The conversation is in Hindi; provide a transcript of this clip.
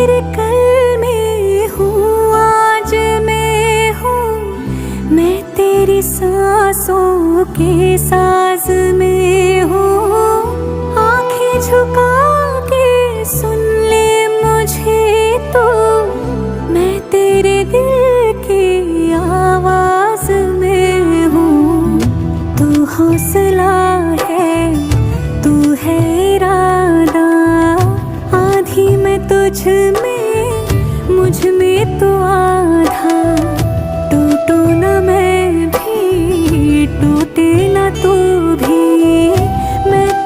तेरे कल में हूँ, आज मैं हूँ, मैं तेरी सांसों के साज में हूँ। आंखें झुका के सुन ले मुझे तो, मैं तेरे दिल की आवाज में हूँ। तू हौसला है, तू है इरादा, आधी मैं तुझ में, मुझ में तो आधा।